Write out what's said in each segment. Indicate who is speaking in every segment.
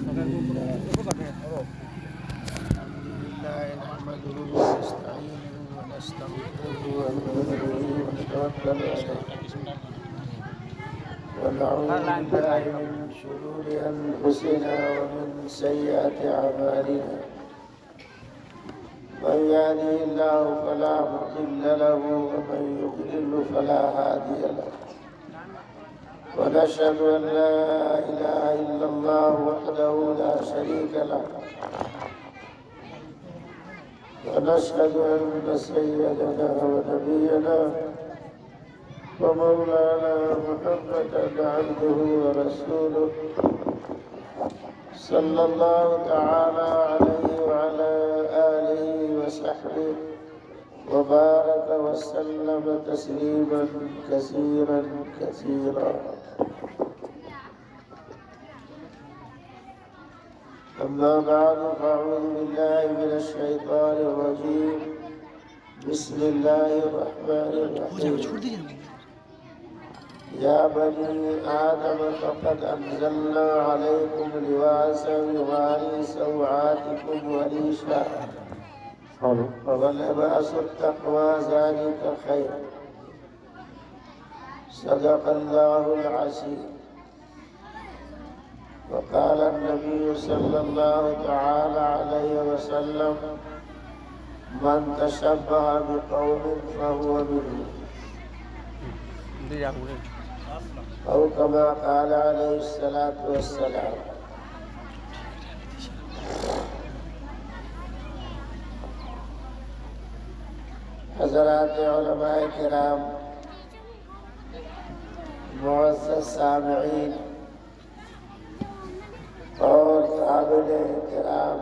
Speaker 1: لله نحمده ونستعينه ونستغفره ونؤمن به ونتوكل عليه ونعوذ بالله من شرور أنفسنا ومن سيئات أعمالنا من يهده الله فلا مضل له ومن يضلل فلا هادي له ونشهد أن لا إله إلا الله وحده لا شريك له ونشهد أن سيدنا ونبينا ومولانا محمدا عبده ورسوله صلى الله تعالى عليه وعلى آله وصحبه وبارك وسلم تسليما كثيرا كثيرا. أما بعد فأعوذ بالله من الشيطان الرجيم بسم الله الرحمن الرحيم. يا بني آدم فقد أنزلنا عليكم لباسا يواري سوآتكم وريشا ولباس التقوى ذلك خير. صدق الله العظيم. وقال النبي صلى الله تعالى عليه وسلم من تشبه بقوم فهو منهم أو كما قال عليه الصلاة والسلام. حضرات علماء کرام، معزز سامعین اور قابل احترام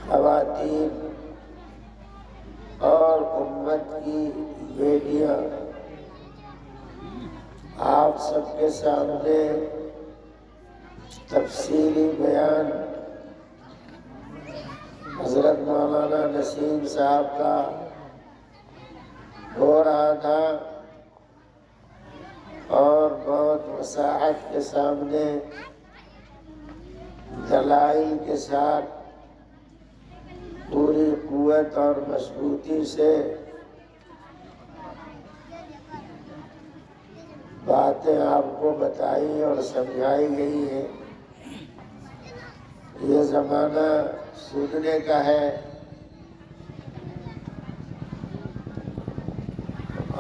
Speaker 1: خواتین اور امت کی بیٹیاں، آپ سب کے سامنے تفصیلی بیان حضرت مولانا نسیم صاحب کا ہو رہا تھا اور بہت وساعت کے سامنے دلائل کے ساتھ پوری قوت اور مضبوطی سے باتیں آپ کو بتائی اور سمجھائی گئی ہیں. یہ زمانہ سننے کا ہے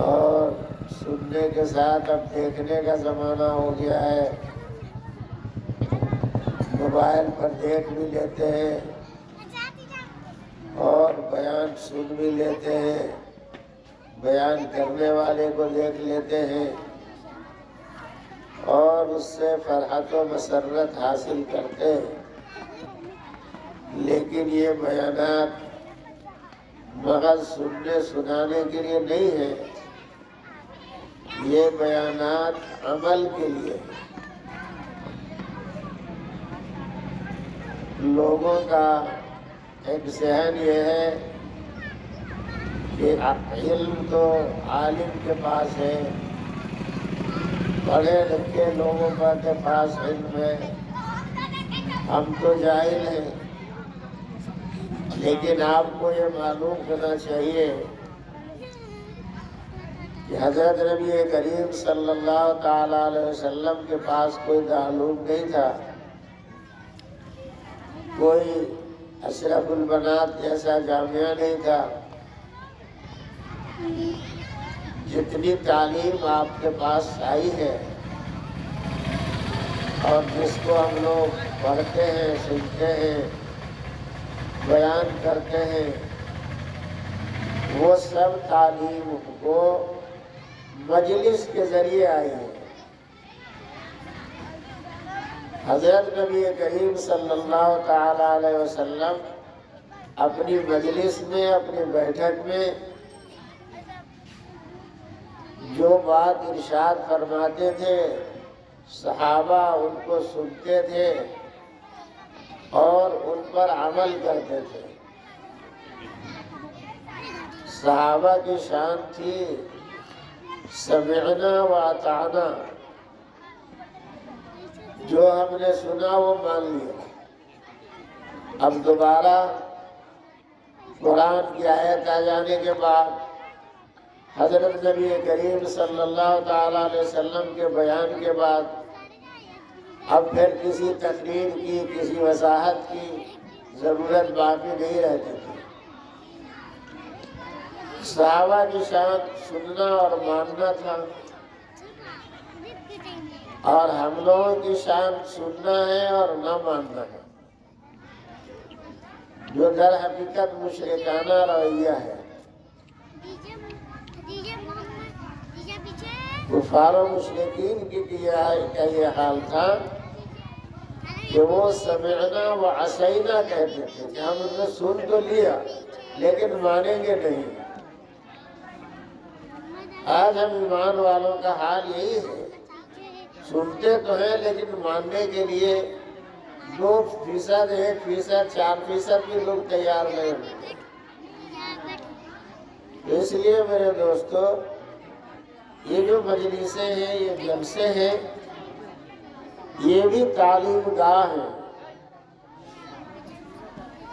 Speaker 1: اور سننے کے ساتھ اب دیکھنے کا زمانہ ہو گیا ہے. موبائل پر دیکھ بھی لیتے ہیں اور بیان سن بھی لیتے ہیں، بیان کرنے والے کو دیکھ لیتے ہیں اور اس سے فرحت و مسرت حاصل کرتے ہیں. لیکن یہ بیانات محض سننے سنانے کے لیے نہیں ہے، یہ بیانات عمل کے لیے. لوگوں کا ایک ذہن یہ ہے کہ علم تو عالم کے پاس ہے، پڑھے لکھے لوگوں کے پاس علم ہے، ہم تو جاہل ہیں. لیکن آپ کو یہ معلوم کرنا چاہیے کہ حضرت نبی کریم صلی اللہ تعالی علیہ وسلم کے پاس کوئی دارالعلوم نہیں تھا، کوئی اشرف البنات جیسا جامعہ نہیں تھا. جتنی تعلیم آپ کے پاس آئی ہے اور جس کو ہم لوگ پڑھتے ہیں، سنتے ہیں، بیان کرتے ہیں، وہ سب تعلیم کو مجلس کے ذریعے آئی ہے. حضرت نبی کریم صلی اللہ تعالی علیہ وسلم اپنی مجلس میں، اپنی بیٹھک میں جو بات ارشاد فرماتے تھے، صحابہ ان کو سنتے تھے اور ان پر عمل کرتے تھے. صحابہ کی شان تھی سمعنا و اطعنا، جو ہم نے سنا وہ مان لیا، اب دوبارہ قرآن کی آیت آ جانے کے بعد حضرت نبی کریم صلی اللہ تعالیٰ علیہ وسلم کے بیان کے بعد اب پھر کسی تقریر کی، کسی وضاحت کی ضرورت باقی نہیں رہتی تھی۔ صحابہ کی شان سننا اور ماننا تھا، اور ہم لوگوں کی شان سننا ہے اور نہ ماننا ہے، جو در حقیقت مشرکانہ رویہ ہے۔ کفار و مشرکین کی کا یہ حال تھا کہ وہ سمعنا و عصینا کہتے تھے کہ ہم نے سن تو لیا لیکن مانیں گے نہیں۔ آج ہم ایمان والوں کا حال یہی ہے، سنتے تو ہیں لیکن ماننے کے لیے 2%، 1%، 4% بھی لوگ تیار نہیں ہوتے۔ اس لیے میرے دوستو، یہ جو مجلسیں ہیں، یہ جلسے ہیں، یہ بھی تعلیم گاہ ہیں،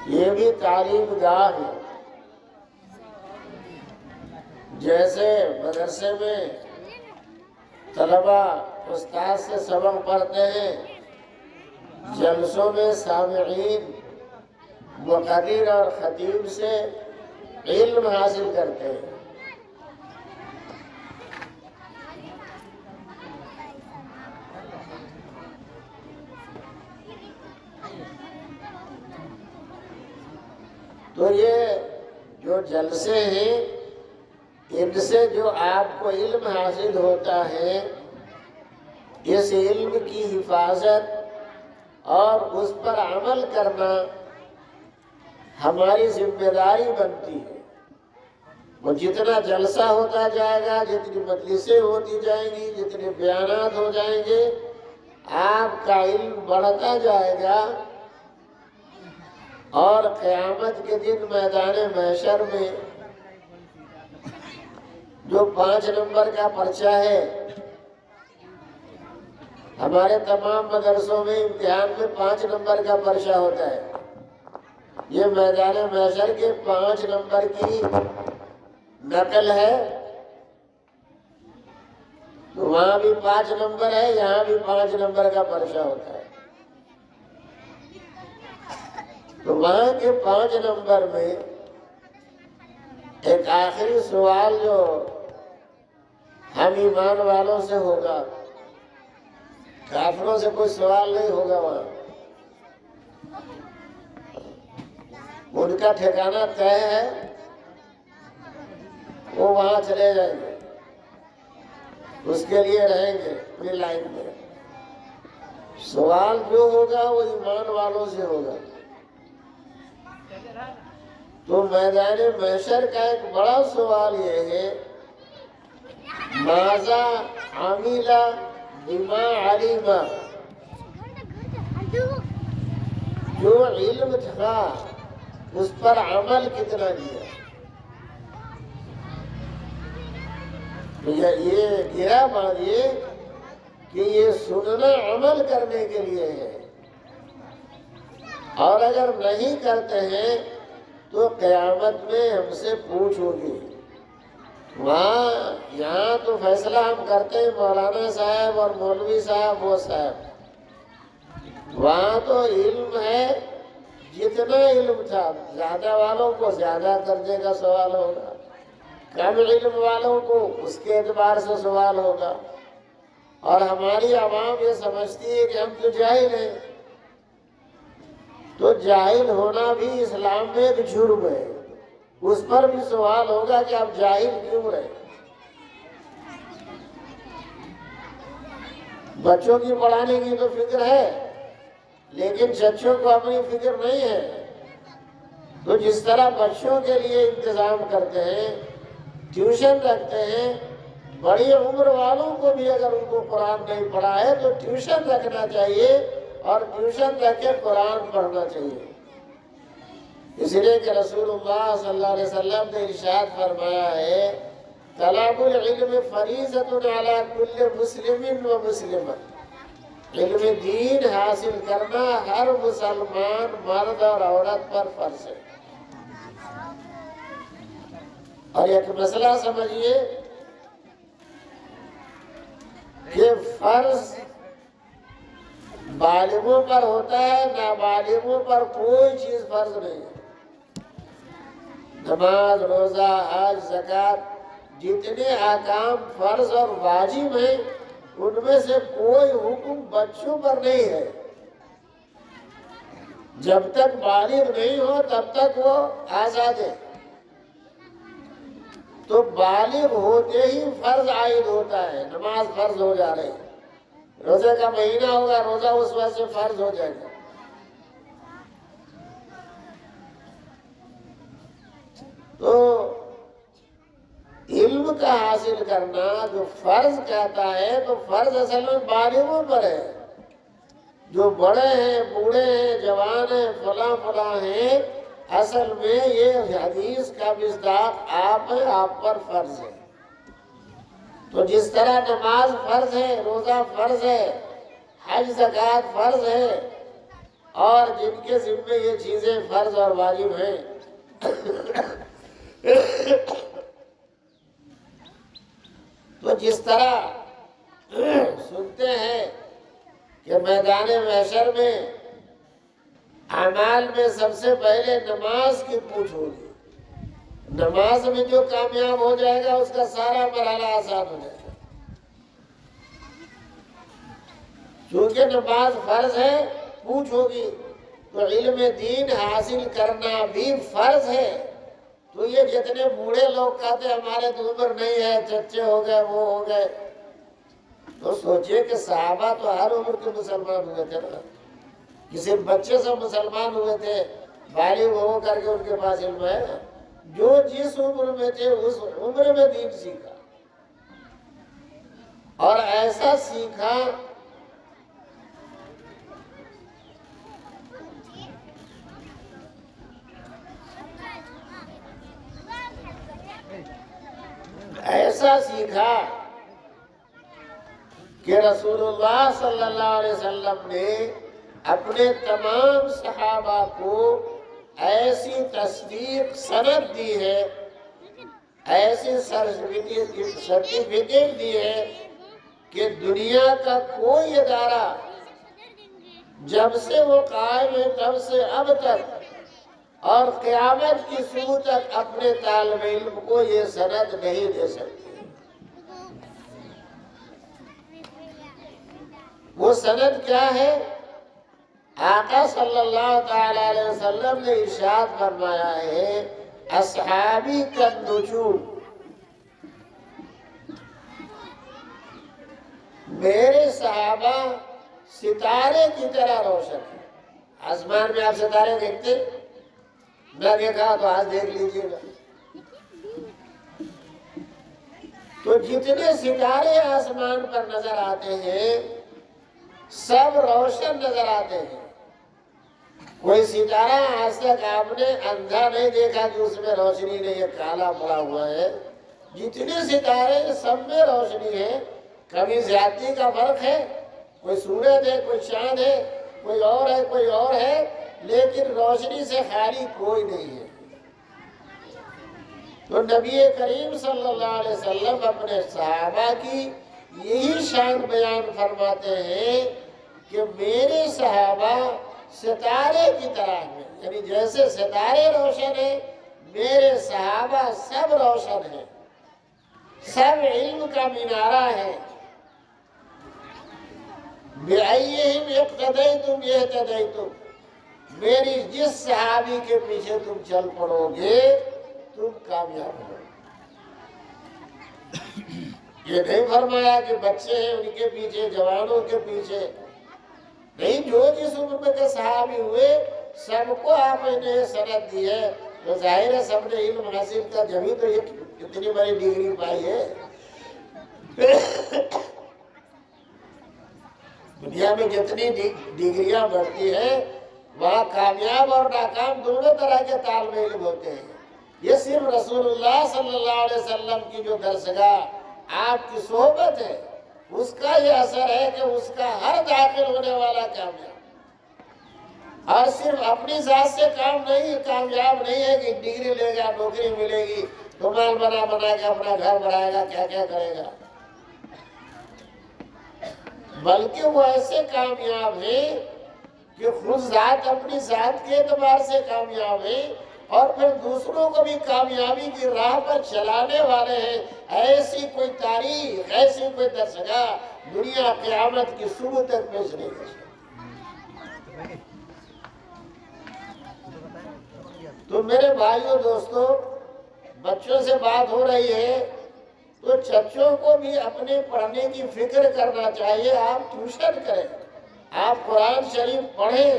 Speaker 1: یہ بھی تعلیم گاہ ہے۔ جیسے مدرسے میں طلبہ استاد سے سبق پڑھتے ہیں، جلسوں میں سامعین مقرر اور خطیب سے علم حاصل کرتے ہیں۔ تو یہ جو جلسے ہیں، ان سے جو آپ کو علم حاصل ہوتا ہے، اس علم کی حفاظت اور اس پر عمل کرنا ہماری ذمہ داری بنتی ہے۔ وہ جتنا جلسہ ہوتا جائے گا، جتنی مجلسیں ہوتی جائیں گی، جتنے بیانات ہو جائیں گے، آپ کا علم بڑھتا جائے گا، اور قیامت کے دن میدان محشر میں جو 5 نمبر کا پرچہ ہے، ہمارے تمام مدرسوں میں امتحان میں 5 نمبر کا پرچہ ہوتا ہے، یہ میدان محشر کے 5 نمبر کی نقل ہے۔ تو وہاں بھی 5 نمبر ہے، یہاں بھی 5 نمبر کا پرچہ ہوتا ہے۔ تو وہاں کے 5 نمبر میں ایک آخری سوال جو ہم ایمان والوں سے ہوگا، کافروں سے کوئی سوال نہیں ہوگا، وہاں ان کا ٹھکانہ طے ہے، وہ وہاں چلے جائیں گے، اس کے لیے رہیں گے اپنی لائن میں۔ سوال جو ہوگا وہ ایمان والوں سے ہوگا۔ تو میدان محشر کا ایک بڑا سوال یہ ہے، ماذا عمل بما علم، جو علم تھا اس پر عمل کتنا کیا۔ یہ گرا مانیے کہ یہ سننا عمل کرنے کے لیے ہے، اور اگر نہیں کرتے ہیں تو قیامت میں ہم سے پوچھ ہوگی۔ یہاں تو فیصلہ ہم کرتے ہیں مولانا صاحب اور مولوی صاحب وہ صاحب، وہاں تو علم ہے، جتنا علم تھا زیادہ والوں کو زیادہ درجے کا سوال ہوگا، کم علم والوں کو اس کے اعتبار سے سوال ہوگا۔ اور ہماری عوام یہ سمجھتی ہے کہ ہم تو جاہل ہیں، تو جاہل ہونا بھی اسلام میں ایک جرم ہے، اس پر بھی سوال ہوگا کہ آپ جاہل کیوں رہے۔ بچوں کی پڑھانے کی تو فکر ہے، لیکن چچوں کو اپنی فکر نہیں ہے۔ تو جس طرح بچوں کے لیے انتظام کرتے ہیں، ٹیوشن رکھتے ہیں، بڑی عمر والوں کو بھی اگر ان کو قرآن نہیں پڑھا ہے تو ٹیوشن رکھنا چاہیے، اور ٹیوشن رکھ کے قرآن پڑھنا چاہیے۔ اس لیے کہ رسول اللہ صلی اللہ علیہ وسلم نے ارشاد فرمایا ہے، طلب العلم فریضۃ علی کل مسلم و مسلمہ، علم دین حاصل کرنا ہر مسلمان مرد اور عورت پر فرض ہے۔ اور ایک مسئلہ سمجھیے کہ فرض بالغوں پر ہوتا ہے، نابالغوں پر کوئی چیز فرض نہیں ہے۔ نماز، روزہ، حج، زکوٰۃ، جتنے احکام فرض اور واجب ہیں ان میں سے کوئی حکم بچوں پر نہیں ہے۔ جب تک بالغ نہیں ہو تب تک وہ آزاد ہے، تو بالغ ہوتے ہی فرض عائد ہوتا ہے۔ نماز فرض ہو جا رہی، روزے کا مہینہ ہوگا، روزہ اس وقت سے فرض ہو جائے گا۔ تو علم کا حاصل کرنا جو فرض کہتا ہے تو فرض اصل میں بالغوں پر ہے۔ جو بڑے ہیں، بوڑھے ہیں، جوان ہیں، فلاں فلاں ہیں، اصل میں یہ حدیث کا مصداق آپ ہے، آپ پر فرض ہے۔ تو جس طرح نماز فرض ہے، روزہ فرض ہے، حج زکوٰۃ فرض ہے، اور جن کے ذمے یہ چیزیں فرض اور واجب ہیں، تو جس طرح سنتے ہیں کہ میدان محشر میں اعمال میں سب سے پہلے نماز کی پوچھ ہوگی، نماز میں جو کامیاب ہو جائے گا اس کا سارا مرحلہ آسان ہو جائے گا۔ چونکہ نماز فرض ہے، پوچھ ہوگی، تو علم دین حاصل کرنا بھی فرض ہے۔ تو یہ جتنے بوڑھے لوگ کہتے ہمارے تو عمر نہیں ہے، چچے ہو گئے، وہ ہو گئے، تو سوچئے کہ صحابہ تو ہر عمر کے مسلمان ہوئے تھے نا، کسی بچے سے مسلمان ہوئے تھے، بالغ ہو کر کے ان کے پاس علم ہے۔ جو جس عمر میں تھے اس عمر میں دین سیکھا، اور ایسا سیکھا کہ رسول اللہ صلی اللہ علیہ وسلم نے اپنے تمام صحابہ کو ایسی تصدیق سند دی ہے، ایسی سرٹیفکیٹ دی ہے کہ دنیا کا کوئی ادارہ جب سے وہ قائم ہے تب سے اب تک اور قیامت کی صبح تک اپنے طالب علم کو یہ سند نہیں دے سکتی۔ وہ سند کیا ہے؟ آقا صلی اللہ تعالی علیہ وسلم نے ارشاد فرمایا ہے، اصحابی کالنجوم، میرے صحابہ ستارے کی طرح روشن ہیں۔ آسمان میں آپ ستارے دیکھتے؟ نہ دیکھا تو آج دیکھ لیجیے گا۔ تو جتنے ستارے آسمان پر نظر آتے ہیں سب روشن نظر آتے ہیں۔ کوئی ستارہ آج تک آپ نے اندھا نہیں دیکھا کہ اس میں روشنی نہیں ہے، کالا پڑا ہوا ہے۔ جتنے ستارے سب میں روشنی ہے، کبھی زیادتی کا فرق ہے، کوئی سورج ہے، کوئی چاند ہے، کوئی اور ہے، کوئی اور ہے، لیکن روشنی سے خالی کوئی نہیں ہے۔ تو نبی کریم صلی اللہ علیہ وسلم اپنے صحابہ کی یہی شان بیان فرماتے ہیں کہ میرے صحابہ ستارے کی طرح ہیں، یعنی جیسے ستارے روشن ہیں میرے صحابہ سب روشن ہیں، سب علم کا مینارہ ہے۔ بِأَيِّهِمْ اقْتَدَيْتُمْ اهْتَدَيْتُمْ، میری جس صحابی کے پیچھے تم چل پڑو گے تم کامیاب ہو۔ یہ نہیں فرمایا کہ بچے ہیں ان کے پیچھے، جوانوں کے پیچھے نہیں، جو جس عمر میں کے صحابی ہوئے سب کو آپ نے سند دی ہے۔ تو ظاہر ہے سب نے علم حاصل کا، جبھی تو یہ اتنی بڑی ڈگری پائی ہے۔ دنیا میں جتنی ڈگریاں بڑھتی ہیں وہاں کامیاب اور ناکام دونوں طرح کے طالب علم ہوتے ہیں۔ یہ صرف رسول اللہ صلی اللہ علیہ وسلم کی جو درسگاہ آپ کی صحبت ہے، اس کا یہ اثر ہے کہ اس کا ہر داخل ہونے والا کامیاب، اور صرف اپنی ذات سے کامیاب نہیں ہے کہ ڈگری لے گا، نوکری ملے گی تو مال بنا کے اپنا گھر بنائے گا، کیا کیا کرے گا، بلکہ وہ ایسے کامیاب ہے کہ خود ذات اپنی ذات کے اعتبار سے کامیاب ہے، اور پھر دوسروں کو بھی کامیابی کی راہ پر چلانے والے ہیں۔ ایسی کوئی تاریخ، ایسی کوئی درسگاہ دنیا قیامت کی صبح تک پیش نہیں کر سکتی۔ تو میرے بھائیوں دوستوں، بچوں سے بات ہو رہی ہے تو چچوں کو بھی اپنے پڑھنے کی فکر کرنا چاہیے۔ آپ ٹیوشن کریں، آپ قرآن شریف پڑھیں،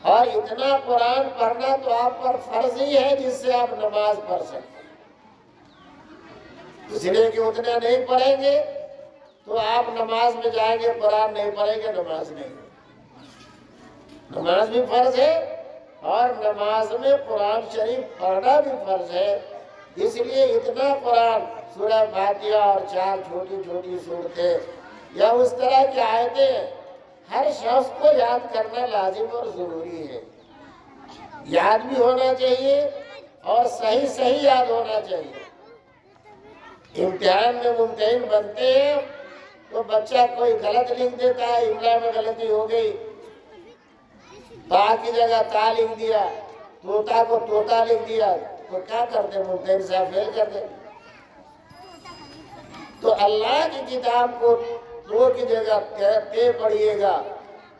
Speaker 1: اور اتنا قرآن پڑھنا تو آپ پر فرض ہی ہے جس سے آپ نماز پڑھ سکتے ہیں۔ اس لیے کہ اتنا نہیں پڑھیں گے تو آپ نماز میں جائیں گے، قرآن نہیں پڑھیں گے، نماز نہیں۔ نماز بھی فرض ہے اور نماز میں قرآن شریف پڑھنا بھی فرض ہے۔ اس لیے اتنا قرآن، سورہ فاتحہ اور 4 چھوٹی چھوٹی سورتیں یا اس طرح کی آیتیں ہر شخص کو یاد کرنا لازم اور ضروری ہے۔ یاد بھی ہونا چاہیے اور صحیح یاد ہونا چاہیے۔ امتحان میں ممتحن بنتے ہیں تو بچہ کوئی غلط لکھ دیتا ہے، املا میں غلطی ہو گئی، تا کی جگہ تا لکھ دیا، طوطا کو طوطا لکھ دیا، تو کیا کرتے؟ ممتحن صاحب فیل کرتے۔ تو اللہ کی کتاب کو تو کی جگہ تے پڑھیے گا،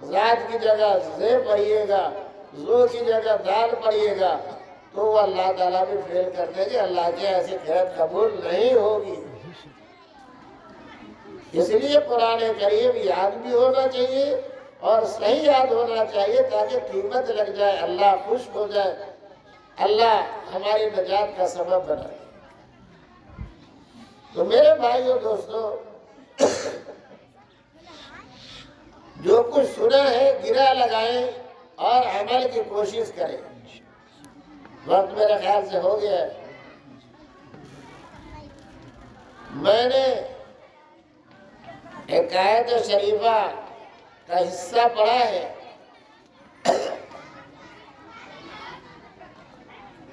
Speaker 1: ذات کی جگہ زے پڑھیے گا، زو کی جگہ دال پڑھیے گا، تو وہ اللہ تعالیٰ بھی فیل کر دیں گے، اللہ کی ایسی خیر قبول نہیں ہوگی۔ اس لیے قرآن کریم یاد بھی ہونا چاہیے اور صحیح یاد ہونا چاہیے تاکہ قیمت لگ جائے، اللہ خوش ہو جائے، اللہ ہماری نجات کا سبب بنائے۔ تو میرے بھائیوں دوستوں، جو کچھ سنا ہے گرہ لگائیں اور عمل کی کوشش کریں۔ وقت میرے خیال سے ہو گیا ہے۔ میں نے ایک آیت شریفہ کا حصہ پڑھا ہے،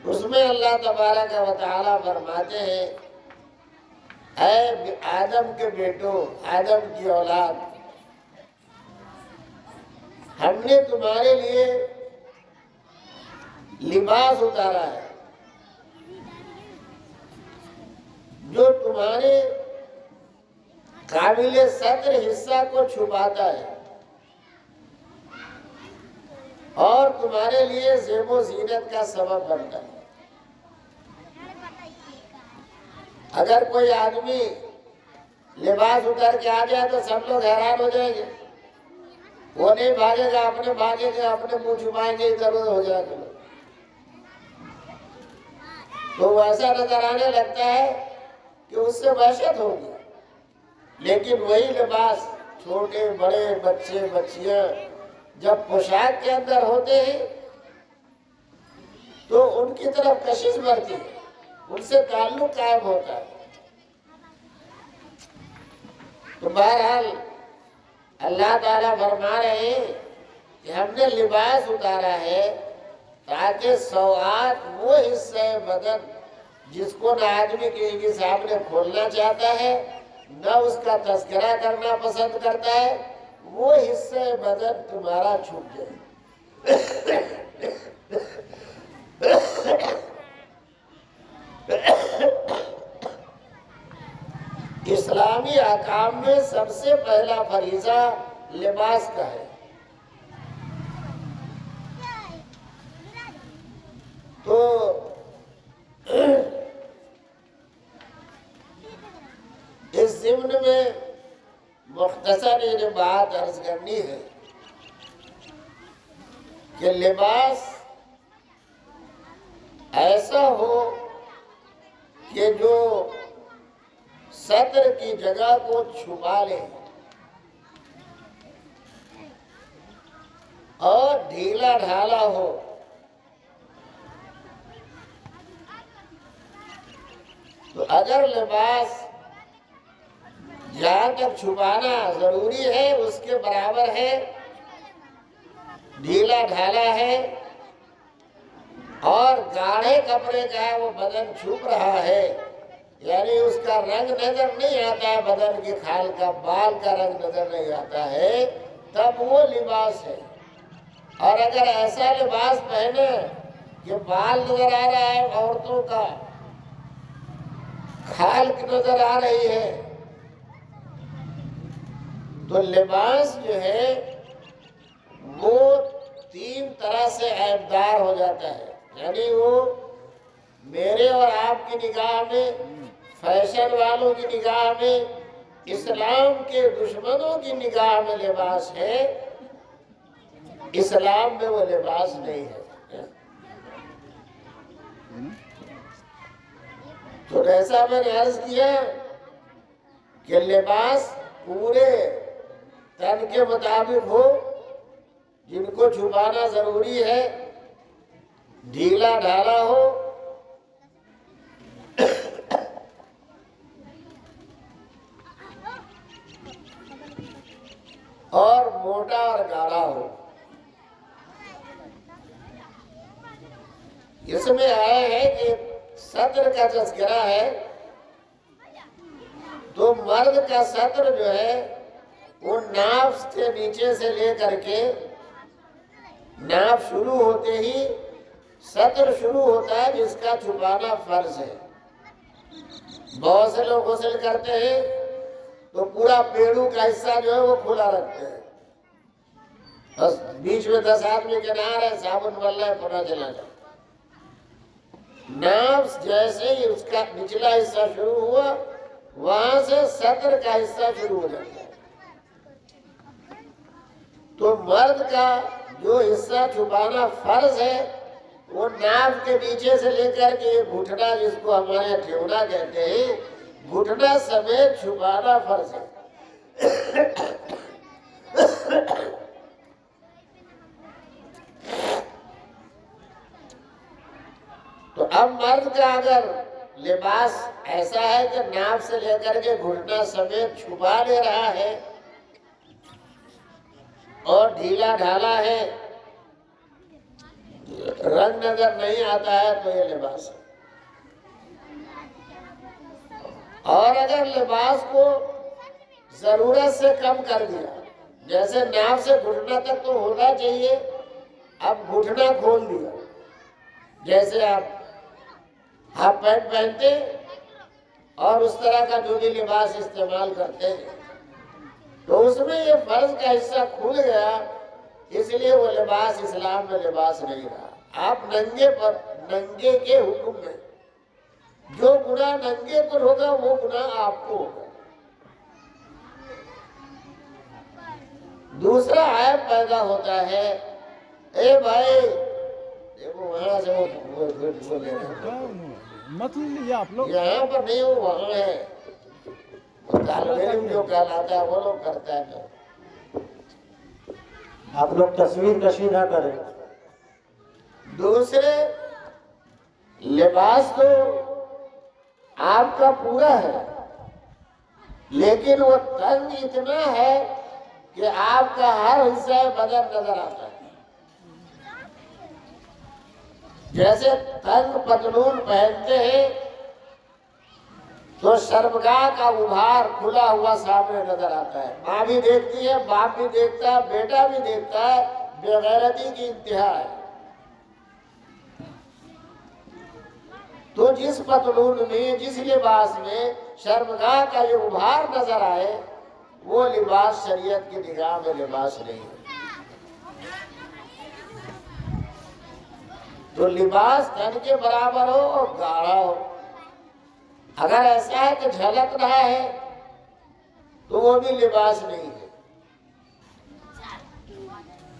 Speaker 1: اس میں اللہ تبارک و تعالیٰ فرماتے ہیں، اے آدم کے بیٹوں، آدم کی اولاد، ہم نے تمہارے لیے لباس اتارا ہے جو تمہارے قابل ستر حصہ کو چھپاتا ہے اور تمہارے لیے زیب و زینت کا سبب بنتا ہے۔ اگر کوئی آدمی لباس اتار کے آ جائے تو سب لوگ حیران ہو جائیں گے، وہ نہیں بھاگے گا، اپنے بھاگیں گے، اپنے منہ چھپائیں گے، ادھر ادھر ہو جائے گا، تو وہ ایسا نظر آنے لگتا ہے کہ اس سے وحشت ہوگی۔ لیکن وہی لباس چھوٹے بڑے بچے بچیاں جب پوشاک کے اندر ہوتے ہیں تو ان کی طرف کشش بڑھتی ہے، ان سے تعلق قائم ہوتا ہے۔ تو بہرحال اللہ تعالیٰ فرما رہے ہیں کہ ہم نے لباس اتارا ہے تاکہ سوآت وہ حصہ بدن جس کو نہ آدمی کے سامنے کھولنا چاہتا ہے نہ اس کا تذکرہ کرنا پسند کرتا ہے، وہ حصہ بدن تمہارا چھپ جائے۔ اسلامی احکام میں سب سے پہلا فریضہ لباس کا ہے۔ تو اس ضمن میں مختصر یہ بات عرض کرنی ہے کہ لباس ایسا ہو کہ جو صدر کی جگہ کو چھپا لے اور ڈھیلا ڈھالا ہو۔ تو اگر لباس جہاں تک چھپانا ضروری ہے اس کے برابر ہے، ڈھیلا ڈھالا ہے اور گاڑھے کپڑے کا ہے وہ بدن چھپ رہا ہے، یعنی اس کا رنگ نظر نہیں آتا ہے، بدن کی کھال کا بال کا رنگ نظر نہیں آتا ہے، تب وہ لباس ہے۔ اور اگر ایسا لباس پہنے کہ بال نظر آ رہا ہے، عورتوں کا کھال نظر آ رہی ہے، تو لباس جو ہے وہ تین طرح سے عیبدار ہو جاتا ہے، یعنی وہ میرے اور آپ کی نگاہ میں، فیشن والوں کی نگاہ میں، اسلام کے دشمنوں کی نگاہ میں لباس ہے، اسلام میں وہ لباس نہیں ہے۔ تو ایسا میں نے عرض کیا کہ لباس پورے تن کے مطابق ہو، جن کو چھپانا ضروری ہے، ڈھیلا ڈھالا ہو، اور موٹا اور گاڑھا ہو۔ اس میں آیا ہے کہ صدر کا تذکرہ ہے، تو مرد کا صدر جو ہے وہ ناف کے نیچے سے لے کر کے، ناف شروع ہوتے ہی صدر شروع ہوتا ہے، جس کا چھپانا فرض ہے۔ بہت سے لوگ غسل کرتے ہیں تو پورا پیڑو کا حصہ جو ہے وہ کھلا رکھتے ہیں، بس بیچ میں 10 آدمی کے نہا رہے، صابن مل رہا ہے، پتہ چلا جائے۔ ناف جیسے ہی اس کا نچلا حصہ شروع ہوا، وہاں سے صدر کا حصہ شروع ہو جاتا ہے۔ تو مرد کا جو حصہ چھپانا فرض ہے وہ ناف کے نیچے سے لے کر کے گھٹنا، جس کو ہمارے ٹھیونا کہتے ہیں، گھٹنا سمیت چھپانا فرض ہے۔ تو اب مرد کا اگر لباس ایسا ہے کہ ناف سے لے کر کے گھٹنا سمیت چھپا لے رہا ہے اور ڈھیلا ڈھالا ہے، رنگ نظر نہیں آتا ہے، تو یہ لباس ہے۔ اور اگر لباس کو ضرورت سے کم کر دیا، جیسے ناف سے گھٹنا تک تو ہونا چاہیے، اب گھٹنا کھول دیا، جیسے آپ ہاف پینٹ پہنتے اور اس طرح کا جو بھی لباس استعمال کرتے ہیں، تو اس میں یہ فرض کا حصہ کھل گیا، اس لیے وہ لباس اسلام میں لباس نہیں رہا۔ آپ ننگے پر، ننگے کے حکم میں، جو گناہ ننگے پر ہوگا وہ گناہ آپ کو ہوگا۔ دوسرا عیب پیدا ہوتا ہے، اے بھائی دیکھو وہاں سے وہ لے رہے
Speaker 2: مطلب یہ آپ لوگ
Speaker 1: یہاں پر نہیں، وہ وہاں ہے، طالب علم جو کہلاتا ہے وہ لوگ کرتا ہے۔
Speaker 3: آپ لوگ تصویر کشی نہ کریں۔
Speaker 1: دوسرے، لباس تو آپ کا پورا ہے، لیکن وہ تنگ اتنا ہے کہ آپ کا ہر حصہ بدن نظر آتا ہے۔ جیسے تنگ پتلون پہنتے ہیں تو شرمگاہ کا ابھار کھلا ہوا سامنے نظر آتا ہے، ماں بھی دیکھتی ہے، باپ بھی دیکھتا ہے، بیٹا بھی دیکھتا ہے، بے غیرتی کی انتہا ہے۔ تو جس پتلون میں، جس لباس میں شرمگاہ کا یہ ابھار نظر آئے، وہ لباس شریعت کی نگاہ میں لباس نہیں ہے۔ تو لباس تن کے برابر ہو اور گاڑھا ہو۔ اگر ایسا ہے کہ جھلک رہا ہے تو وہ بھی لباس نہیں ہے۔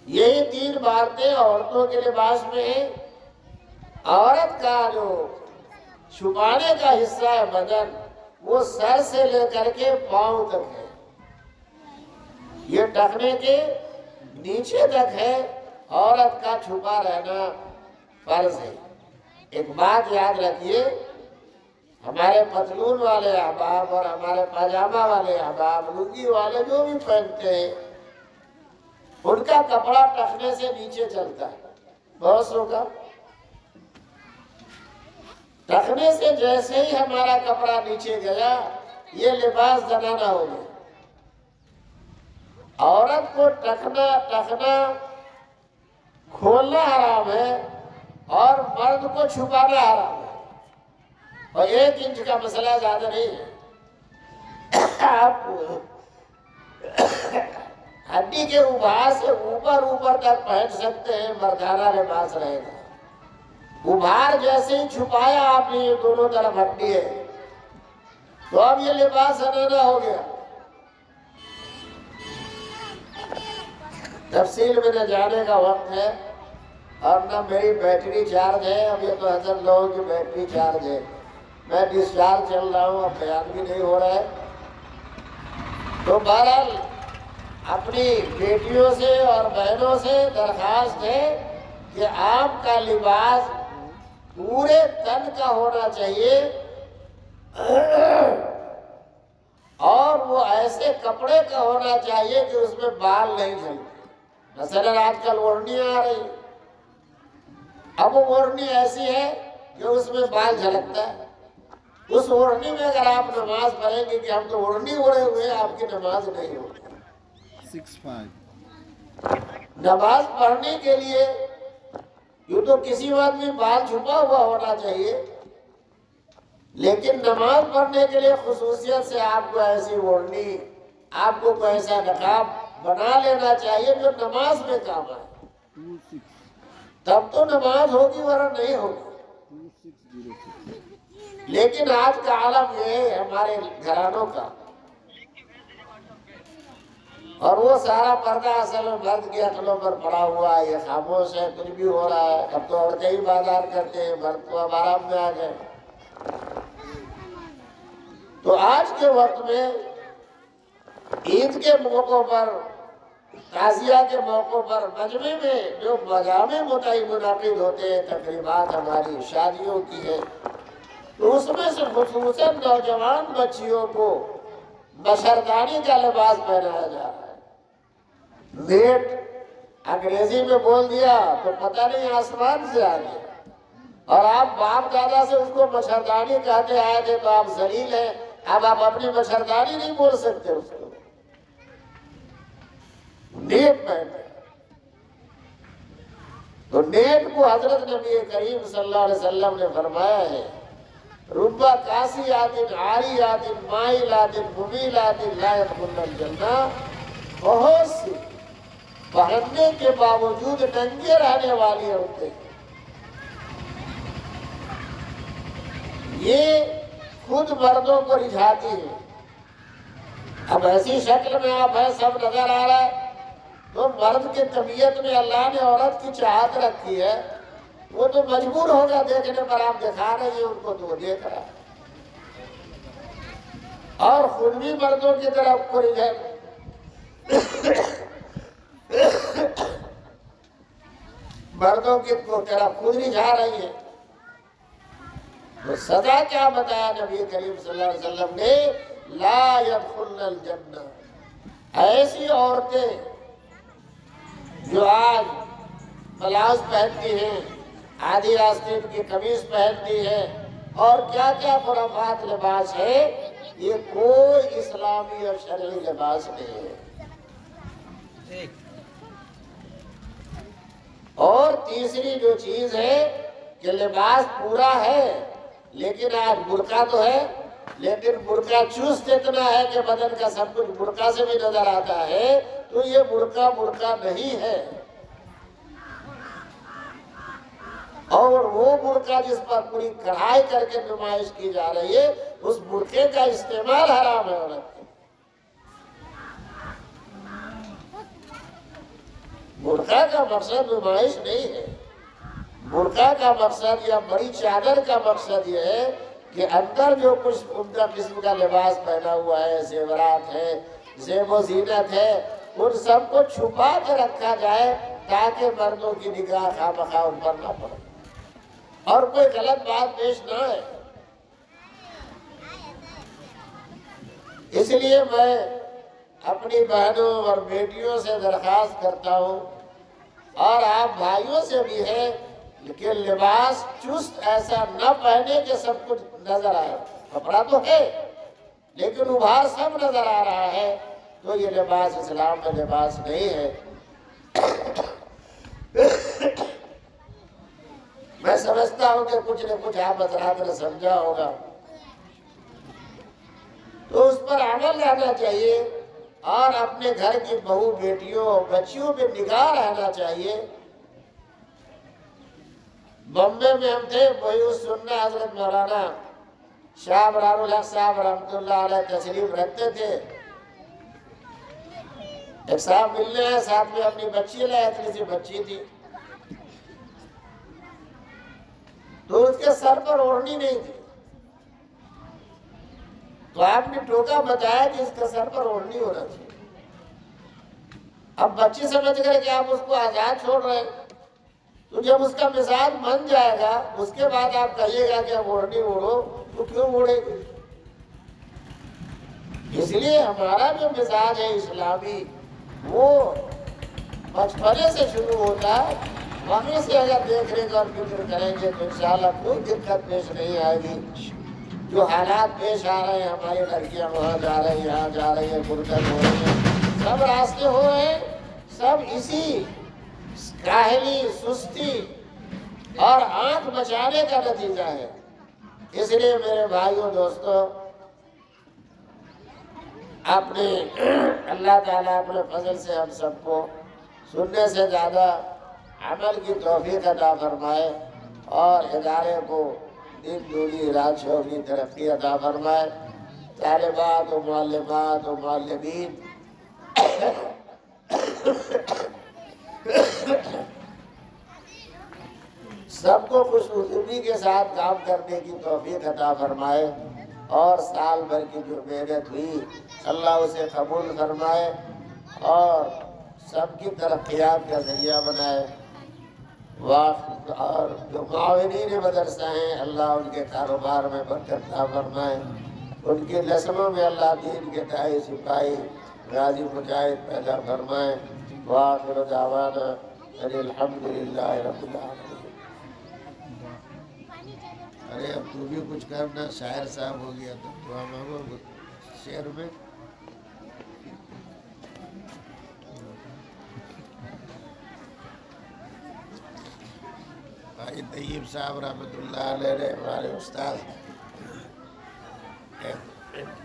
Speaker 1: یہی 3 باتیں عورتوں کے لباس میں ہیں۔ عورت کا جو چھپانے کا حصہ ہے بدن، وہ سر سے لے کر کے پاؤں تک ہے، یہ ٹخنے کے نیچے تک ہے، عورت کا چھپا رہنا فرض ہے۔ ایک بات یاد رکھیے، ہمارے پتلون والے احباب اور ہمارے پاجامہ والے احباب، لنگی والے جو بھی پہنتے ہیں، ان کا کپڑا ٹخنے سے نیچے چلتا ہے، بہت سو کا ٹخنے سے جیسے ہی ہمارا کپڑا نیچے گیا یہ لباس زنانہ ہو گیا۔ عورت کو ٹخنا کھولنا حرام ہے اور مرد کو چھپانا حرام ہے، اور 1 انچ کا مسئلہ زیادہ نہیں ہے۔ آپ ہڈی کے ابھار سے اوپر تک پہن سکتے ہیں، مردانہ لباس رہے گا۔ ابھار جیسے ہی چھپایا آپ نے یہ دونوں طرف ہڈی ہے تو اب یہ لباس زنانہ ہو گیا۔ تفصیل میں نہ جانے کا وقت ہے اور نہ میری بیٹری چارج ہے، اب یہ تو حضرت لوگوں کی بیٹری چارج ہے، میں ڈسچارج چل رہا ہوں، اب بیان بھی نہیں ہو رہا ہے۔ تو بہرحال اپنی بیٹیوں سے اور بہنوں سے درخواست ہے کہ آپ کا لباس پورے تن کا ہونا چاہیے اور وہ ایسے کپڑے کا ہونا چاہیے کہ اس میں بال نہیں جھلتے۔ مثلا آج کل اوڑھنیاں آ رہی، اب وہ اوڑھنی ایسی ہے کہ اس میں بال جھلکتا ہے، اس اوڑھنی میں اگر آپ نماز پڑھیں گے کہ ہم تو اوڑھنی اوڑھے ہوئے آپ کی نماز نہیں ہوگی۔
Speaker 2: 6'5"
Speaker 1: نماز پڑھنے کے لیے یوں تو کسی وقت بھی بال چھپا ہوا ہونا چاہیے، لیکن نماز پڑھنے کے لیے خصوصیت سے آپ کو ایسی اوڑھنی، آپ کو کوئی ایسا نقاب بنا لینا چاہیے جو نماز میں کام آئے،
Speaker 2: 26
Speaker 1: تب تو نماز ہوگی ورنہ نہیں ہوگی۔
Speaker 2: 2606
Speaker 1: لیکن آج کا عالم یہ ہے ہمارے گھرانوں کا، اور وہ سارا پردہ اصل میں مرد کی عقلوں پر پڑا ہوا ہے، یہ خاموش ہے، کچھ بھی ہو رہا ہے، اب تو عورتیں ہی بازار کرتے ہیں، مرد تو اب آرام میں آ گئے۔ تو آج کے وقت میں عید کے موقع پر، تعزیہ کے موقع پر، مجمع میں جو مجامع منعقد ہوتے ہیں، تقریبات ہماری شادیوں کی ہے، تو اس میں سے خصوصاً نوجوان بچیوں کو مشردانی کا لباس پہنایا جا رہا ہے۔ نیٹ انگریزی میں بول دیا تو پتہ نہیں آسمان سے آ گیا، اور آپ باپ دادا سے اس کو مشردانی کہتے آئے تھے تو آپ ذلیل ہیں، اب آپ اپنی مشردانی نہیں بول سکتے اس کو، نیٹ پہنتے۔ تو نیٹ کو حضرت نبی کریم صلی اللہ علیہ وسلم نے فرمایا ہے، ربا کاسیات عاریات مائلات ممیلات لا يدخلن الجنہ، بہت سی پہننے کے باوجود ننگے رہنے والی عورتیں، یہ خود مردوں کو رجھاتی ہیں۔ اب ایسی شکل میں آپ ہیں، سب نظر آ رہا ہے، تو مرد کی طبیعت میں اللہ نے عورت کی چاہت رکھی ہے، وہ تو مجبور ہوگا دیکھنے پر، آپ دکھا رہے ہیں ان کو تو وہ دیکھ رہا ہے، اور خود بھی مردوں کی طرف کو مردوں کی طرف خود رجھا رہی ہے۔ تو سزا کیا بتایا نبی کریم صلی اللہ علیہ وسلم نے؟ لا يدخلن الجنہ، ایسی عورتیں جو آج بلاؤز پہنتی ہیں، آدھی آستین کی قمیص پہنتی ہیں، اور کیا کیا خرافات لباس ہے، یہ کوئی اسلامی اور شرعی لباس نہیں ہے۔ اور تیسری جو چیز ہے کہ لباس پورا ہے، لیکن آج برقع تو ہے، لیکن برقع چست اتنا ہے کہ بدن کا سب کچھ برقع سے بھی نظر آتا ہے، تو یہ برقع نہیں ہے۔ اور وہ برقع جس پر پوری کڑھائی کر کے نمائش کی جا رہی ہے، اس برقعے کا استعمال حرام ہے عورت کے۔ برقع کا مقصد نمائش نہیں ہے، برقع کا مقصد یا بڑی چادر کا مقصد یہ ہے کہ اندر جو کچھ عمدہ قسم کا لباس پہنا ہوا ہے، زیورات ہے، زیب و زینت ہے، ان سب کو چھپا کے رکھا جائے تاکہ مردوں کی نگاہ خواہ ان پر نہ پڑے اور کوئی غلط بات پیش نہ ہے۔ اس لیے میں اپنی بہنوں اور بیٹیوں سے درخواست کرتا ہوں اور آپ بھائیوں سے بھی ہے کہ لباس چست ایسا نہ پہنے کہ سب کچھ نظر آئے. کپڑا تو ہے لیکن ابھار سب نظر آ رہا ہے تو یہ لباس اسلام میں لباس نہیں ہے. میں سمجھتا ہوں کہ کچھ نہ کچھ آپ حضرات نے سمجھا ہوگا تو اس پر عمل رہنا چاہیے اور اپنے گھر کی بہو بیٹیوں بچیوں پہ نگاہ رہنا چاہیے. بمبے میں ہم تھے وہی سننا حضرت مولانا شاہ برار الحق صاحب رحمۃ اللہ علیہ تشریف رکھتے تھے. ایک صاحب ملنے ہیں ساتھ میں اپنی بچی لائے, اتنی سی بچی تھی تو اس کے سر پر اوڑھنی نہیں تھی تو آپ نے ٹوکا بتایا کہ اس کے سر پر اوڑھنی ہونا چاہیے. اب بچی سمجھ کر کہ آپ اس کو آزاد چھوڑ رہے ہیں تو جب اس کا مزاج بن جائے گا اس کے بعد آپ کہیے گا کہ اب اوڑھنی اوڑھو تو کیوں اوڑھے گی. اس لیے ہمارا جو مزاج ہے اسلامی وہ بچپنے سے شروع ہوتا ہے. وہاں سے اگر دیکھ ریکھ اور فکر کریں گے تو انشاءاللہ کوئی دقت پیش نہیں آئے گی. جو حالات پیش آ رہے ہیں, ہماری لڑکیاں وہاں جا رہی ہیں یہاں جا رہی ہیں, برکت ہو رہی ہیں, سب راستے ہو رہے ہیں, سب اسی کاہلی سستی اور آنکھ بچانے کا نتیجہ ہے. اس لیے میرے بھائیوں دوستوں اپنے اللہ تعالیٰ اپنے فضل سے ہم سب کو سننے سے زیادہ عمل کی توفیق عطا فرمائے اور ادارے کو دن دوری رات چوگنی ترقی عطا فرمائے. طالبات و معلمات و معلمین سب کو خوش نصیبی کے ساتھ کام کرنے کی توفیق عطا فرمائے اور سال بھر کی جو محنت ہوئی اللہ اسے قبول فرمائے اور سب کی ترقیات کا ذریعہ بنائے. اور جو معاونین مدرسہ ہیں اللہ ان کے کاروبار میں برکت عطا فرمائے, ان کی نسلوں میں اللہ دین کے تائی سپاہی غازی مجاہد پیدا فرمائے. وآخر دعوانا ان الحمدللہ رب العالمین. ارے اب تو بھی کچھ کرنا, شاعر صاحب ہو گیا تو دعا مانگو شعر میں. بھائی طیب صاحب رحمۃ اللہ علیہ ہمارے استاد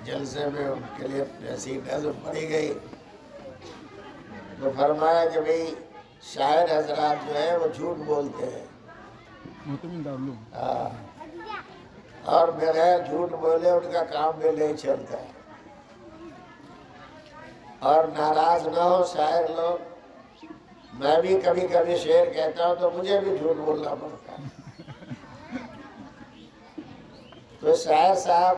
Speaker 1: جلسے میں ان کے لیے ایسی نظم پڑھی گئی تو فرمایا کہ بھئی شاعر حضرات جو ہے وہ جھوٹ بولتے ہیں اور بغیر جھوٹ بولے ان کا کام بھی نہیں چلتا ہے. اور ناراض نہ ہو شاعر لوگ, میں بھی کبھی کبھی شعر کہتا ہوں تو مجھے بھی جھوٹ بولنا پڑتا ہے. تو شاعر صاحب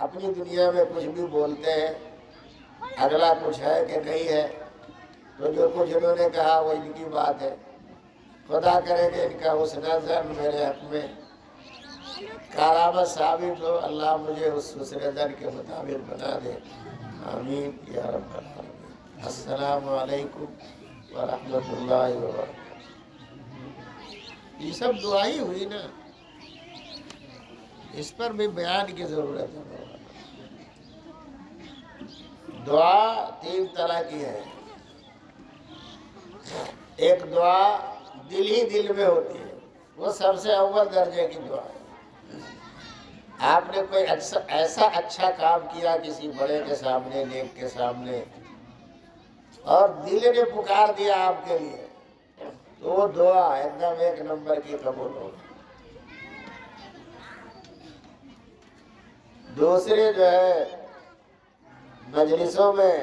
Speaker 1: اپنی دنیا میں کچھ بھی بولتے ہیں, اگلا کچھ ہے کہ نہیں ہے, تو جو کچھ انہوں نے کہا وہ ان کی بات ہے. خدا کرے کہ ان کا حسن ظن میرے حق میں کارآمد ثابت ہو, اللہ مجھے اس حسن ظن کے مطابق بنا دے. آمین یا رب العالمین. السلام علیکم ورحمۃ اللہ وبرکاتہ. یہ سب دعا ہی ہوئی نا, اس پر بھی بیان کی ضرورت ہے. دعا تین طرح کی ہے. ایک دعا دل ہی دل میں ہوتی ہے, وہ سب سے اول درجے کی دعا ہے. آپ نے کوئی ایسا اچھا کام کیا کسی بڑے کے سامنے, نیک کے سامنے, اور دل نے پکار دیا آپ کے لیے, تو وہ دعا ایک دم ایک نمبر کی قبول ہوگی. دوسری جو ہے مجلسوں میں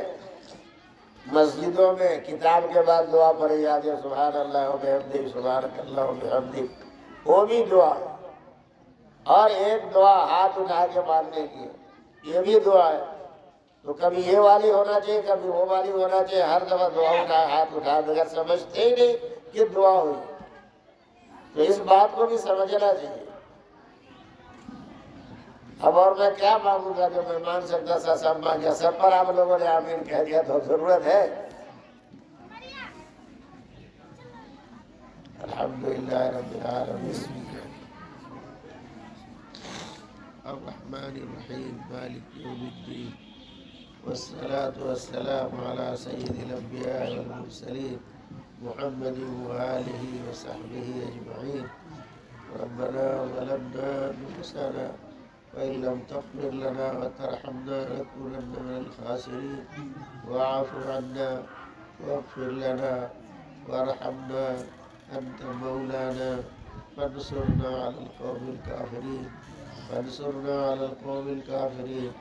Speaker 1: مسجدوں میں کتاب کے بعد دعا پڑھی جاتی ہے, سبحان اللہ و بحمدہ سبحانک اللہ و بحمدہ, وہ بھی دعا ہے. اور ایک دعا ہاتھ اٹھا کے مانگنے کی, یہ بھی دعا ہے. تو کبھی یہ والی ہونا چاہیے کبھی وہ والی ہونا چاہیے, ہر دفعہ دعا اٹھا ہاتھ اٹھا, اگر سمجھتے ہی نہیں کہ دعا ہوئی تو اس بات کو بھی سمجھنا چاہیے. اب اور میں کیا مانگوں گا جو میں مان سکتا تھا سب مان گیا. سب پر آپ لوگوں نے آمین کہہ دیا تو ضرورت ہے. الحمدللہ رب العالمین الرحمن الرحیم مالک یوم الدین والصلاة والسلام على سید الانبیاء والمرسلین محمد وآلہ وصحبہ اجمعین. ربنا ظلمنا انفسنا وإن لم تغفر لنا وترحمنا لنكونن من الخاسرين. واعف عنا واغفر لنا وارحمنا أنت مولانا فانصرنا على القوم الكافرين. فانصرنا على القوم الكافرين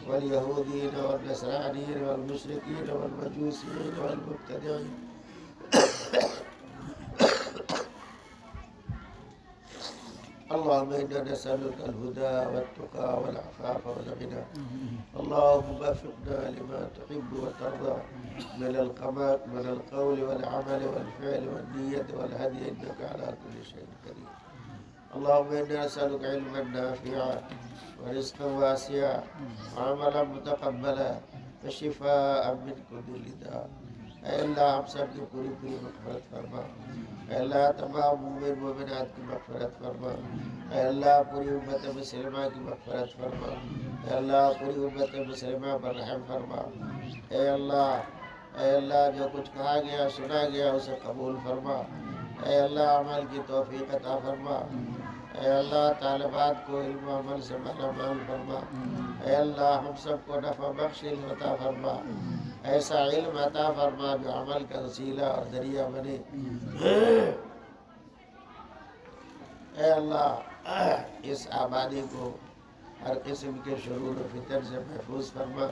Speaker 1: واليهودين والنصرانيين والمشركين والمجوسيين والمبتدعين. اللهم إنا نسألك الهدى والتقى والعفاف والغنى. اللهم وفقنا لما تحب وترضى من القول والعمل والفعل والنية والهدي إنك على كل شيء قدير. اللهم إنا نسألك علما نافعا ورزقا واسعا وعملا متقبلا وشفاء من كل داء. اے اللہ ہم سب کی پوری پوری مغفرت فرما. اے اللہ تمام مومن مومنات کی مغفرت فرما. اے اللہ پوری امت مسلمہ کی مغفرت فرما. اے اللہ پوری امت مسلمہ پر رحم فرما. اے اللہ جو کچھ کہا گیا سنا گیا اسے قبول فرما. اے اللہ عمل کی توفیق عطا فرما. اے اللہ طالبات کو علم و عمل سے مالا مال فرما. اے اللہ ہم سب کو نفع بخش علم عطا فرما. ایسا علم عطا فرما جو عمل کا وسیلہ اور ذریعہ بنے. اے اللہ اس آبادی کو ہر قسم کے شرور و فتن سے محفوظ فرما.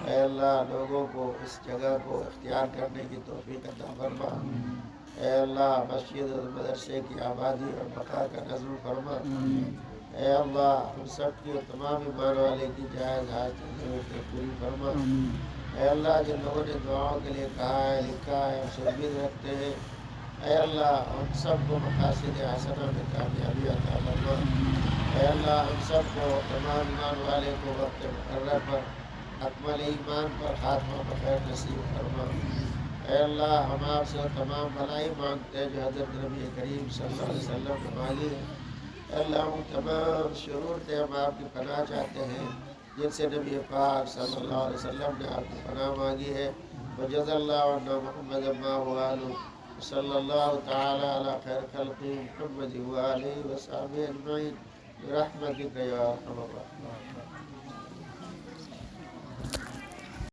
Speaker 1: اے اللہ لوگوں کو اس جگہ کو اختیار کرنے کی توفیق عطا فرما. اے اللہ مسجد اور مدرسے کی آبادی اور بقا کا نظم فرما. اے اللہ ہم سب کی اور تمام ایمان والے کی جائز حاجتیں ضرورتیں پوری فرما. اے اللہ جن لوگوں نے دعاؤں کے لیے کہا ہے لکھا ہے اسے امید رکھتے ہیں. اے اللہ ہم سب کو مقاصد حسنہ میں کامیابی عطا فرما. اے اللہ ہم سب کو تمام ایمان والے کو وقت مقرر پر اکمل ایمان پر خاتمہ بخیر نصیب فرما. اے اللہ ہم آپ سے تمام بھلائی مانگتے ہیں جو حضرت نبی کریم صلی اللہ علیہ وسلم نے مانگی ہے. اے اللہ ہم تمام شرور سے ہم آپ کی پناہ چاہتے ہیں جن سے نبی پاک صلی اللہ علیہ وسلم نے آپ کی پناہ مانگی ہے. وجزا اللہ عنا محمد ما وآلہ صلی اللہ تعالی علی خیر خلق محمد وآلہ وصحبہ اجمعین برحمتک یا ارحم الراحمین.